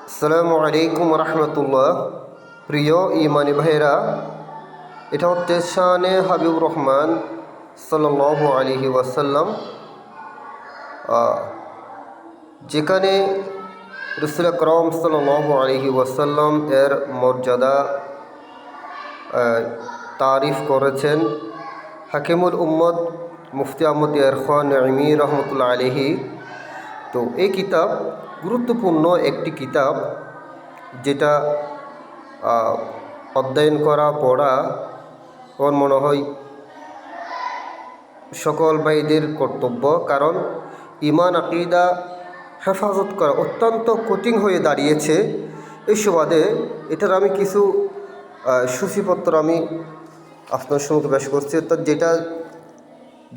আসসালামু আলাইকুম রহমতুল্লাহ। প্রিয় ইমানি ভাইরা, এটা হচ্ছে শানে হাবিবুর রহমান সাল্লাল্লাহু আলাইহি ওয়াসাল্লাম, যেখানে রাসূল আকরাম সাল্লাল্লাহু আলাইহি ওয়াসাল্লাম এর মর্যাদা তারিফ করেছেন হাকিমুল উম্মত মুফতি আহমদ ইয়ার খান নাঈমী রহমতুল্লাহ আলাইহি। তো এই কিতাব গুরুত্বপূর্ণ একটি কিতাব, যেটা অধ্যয়ন করা পড়া আমার মনে হয় সকল ভাইদের কর্তব্য, কারণ ইমান আকিদা হেফাজত করা অত্যন্ত কঠিন হয়ে দাঁড়িয়েছে। এই সুবাদে এটার আমি কিছু সূচিপত্র আমি আপনার সঙ্গে পেশ করছি, তো যেটা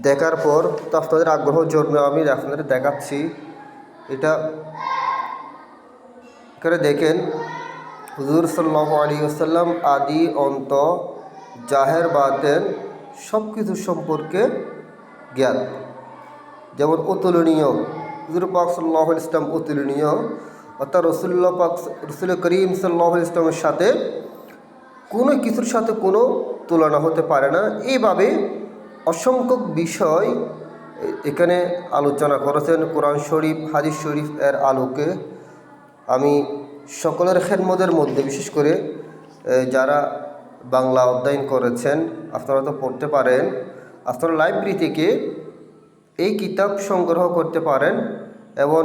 দেখার পর তো আপনাদের আগ্রহ জন্য আমি আপনাদের দেখাচ্ছি। এটা এখানে দেখেন, হুজুর সাল্লাল্লাহু আলাইহি ওয়াসাল্লাম আদি অন্ত জাহের বাতেন সব কিছু সম্পর্কে জ্ঞান, যেমন অতুলনীয়। হুজুর পাক সাল্লাল্লাহু আলাইহি ওয়াসাল্লাম অতুলনীয়, অর্থাৎ রসুল করিম সাল্লাল্লাহু আলাইহি ওয়াসাল্লামের সাথে কোনো কিছুর সাথে কোনো তুলনা হতে পারে না। এইভাবে অসংখ্য বিষয় এখানে আলোচনা করেছেন কোরআন শরীফ হাদিস শরীফ এর আলোকে। আমি সকলের খেদমতের মধ্যে, বিশেষ করে যারা বাংলা অধ্যয়ন করেছেন, আপনারা তো পড়তে পারেন, আপনারা লাইব্রেরি থেকে এই কিতাব সংগ্রহ করতে পারেন। এবং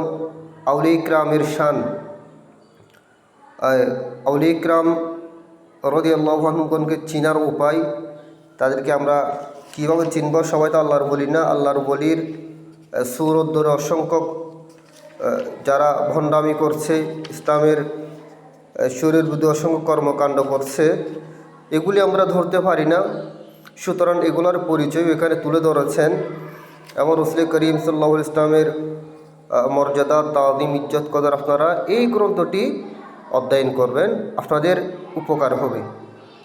আউলিয়া ইকরামের শান, আউলিয়া ইকরাম রাদিয়াল্লাহু আনহুগণকে চিনার উপায়, তাদেরকে আমরা কীভাবে চিনব? সবাই তো আল্লাহর বলি না। আল্লাহর বলির সুরত ধরে অসংখ্য যারা ভণ্ডামি করছে, ইসলামের শরীর বিরুদ্ধে অসংখ্য কর্মকাণ্ড করছে, এগুলি আমরা ধরতে পারি না। সুতরাং এগুলোর পরিচয় এখানে তুলে ধরেছেন। এবং রাসূল করিম সাল্লাল্লাহু আলাইহি ইসলামের মর্যাদা তাযীম ইজ্জত কদর আপনারা এই গ্রন্থটি অধ্যয়ন করবেন, আপনাদের উপকার হবে।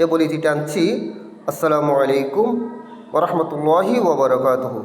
এ বলি টানছি। আসসালামু আলাইকুম ওয়া রাহমাতুল্লাহি ওয়া বারাকাতুহু।